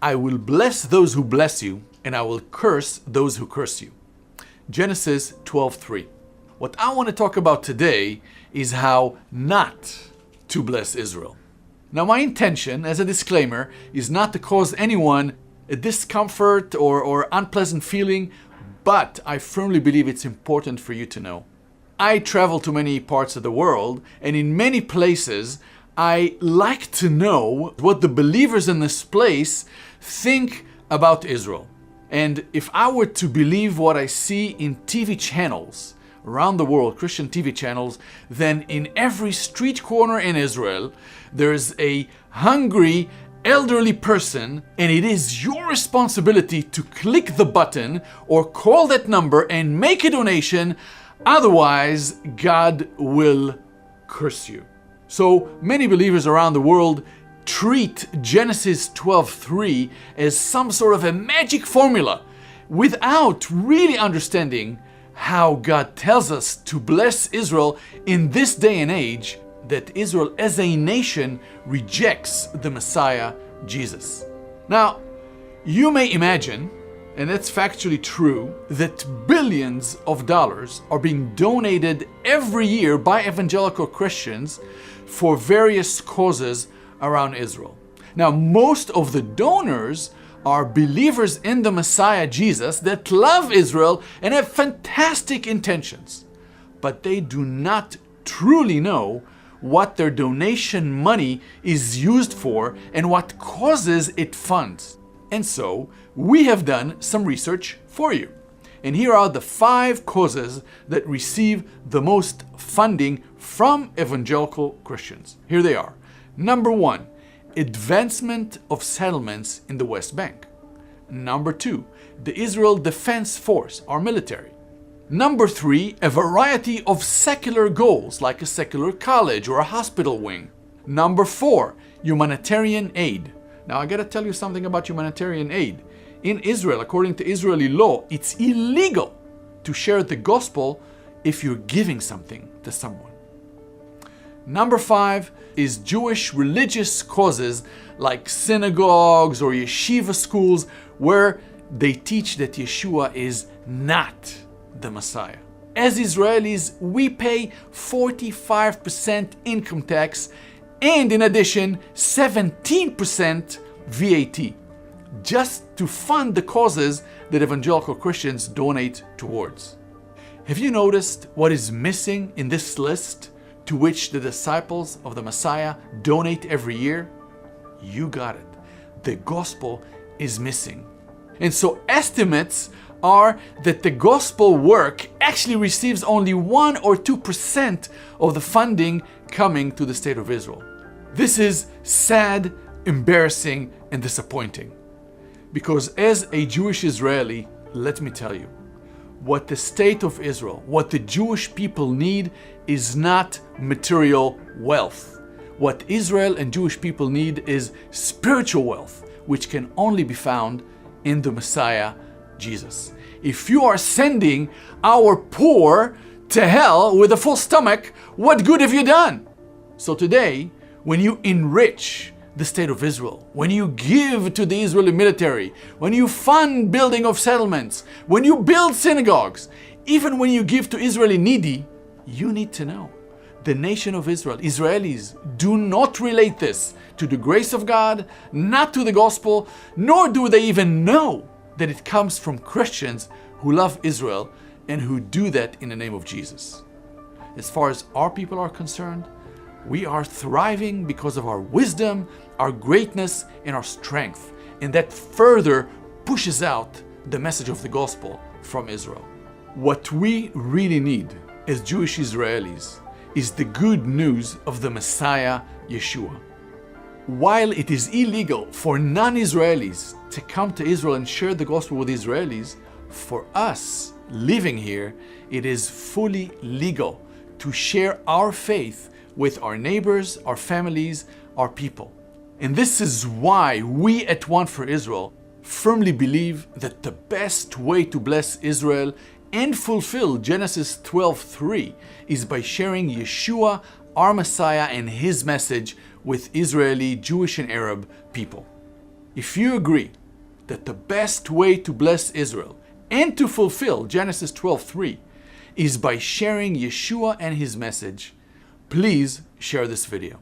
I will bless those who bless you, and I will curse those who curse you. Genesis 12:3. What I want to talk about today is how not to bless Israel. Now, my intention, as a disclaimer, is not to cause anyone a discomfort or unpleasant feeling, but I firmly believe it's important for you to know. I travel to many parts of the world, and in many places, I like to know what the believers in this place think about Israel. And if I were to believe what I see in TV channels around the world, Christian TV channels, then in every street corner in Israel, there's a hungry elderly person, and it is your responsibility to click the button or call that number and make a donation. Otherwise, God will curse you. So many believers around the world treat Genesis 12:3 as some sort of a magic formula without really understanding how God tells us to bless Israel in this day and age, that Israel as a nation rejects the Messiah, Jesus. Now, you may imagine, and that's factually true, that billions of dollars are being donated every year by evangelical Christians for various causes around Israel. Now, most of the donors are believers in the Messiah Jesus that love Israel and have fantastic intentions, but they do not truly know what their donation money is used for and what causes it funds. And so we have done some research for you. And here are the 5 causes that receive the most funding from evangelical Christians. Here they are. Number 1, advancement of settlements in the West Bank. Number 2, the Israel Defense Force, our military. Number 3, a variety of secular goals like a secular college or a hospital wing. Number 4, humanitarian aid. Now I gotta tell you something about humanitarian aid. In Israel, according to Israeli law, it's illegal to share the gospel if you're giving something to someone. Number 5 is Jewish religious causes like synagogues or yeshiva schools where they teach that Yeshua is not the Messiah. As Israelis, we pay 45% income tax and in addition 17% VAT just to fund the causes that evangelical Christians donate towards. Have you noticed what is missing in this list to which the disciples of the Messiah donate every year? You got it. The gospel is missing. And so estimates are that the gospel work actually receives only 1 or 2% of the funding coming to the state of Israel. This is sad, embarrassing, and disappointing. Because as a Jewish Israeli, let me tell you, what the state of Israel, what the Jewish people need is not material wealth. What Israel and Jewish people need is spiritual wealth, which can only be found in the Messiah, Jesus. If you are sending our poor to hell with a full stomach, what good have you done? So today, when you enrich the state of Israel, when you give to the Israeli military, when you fund building of settlements, when you build synagogues, even when you give to Israeli needy, you need to know the nation of Israel, Israelis, do not relate this to the grace of God, not to the gospel, nor do they even know that it comes from Christians who love Israel and who do that in the name of Jesus. As far as our people are concerned, we are thriving because of our wisdom, our greatness, and our strength. And that further pushes out the message of the gospel from Israel. What we really need as Jewish Israelis is the good news of the Messiah, Yeshua. While it is illegal for non-Israelis to come to Israel and share the gospel with Israelis, for us living here, it is fully legal to share our faith with our neighbors, our families, our people. And this is why we at One for Israel firmly believe that the best way to bless Israel and fulfill Genesis 12:3 is by sharing Yeshua, our Messiah, and his message with Israeli, Jewish, and Arab people. If you agree that the best way to bless Israel and to fulfill Genesis 12:3 is by sharing Yeshua and his message, please share this video.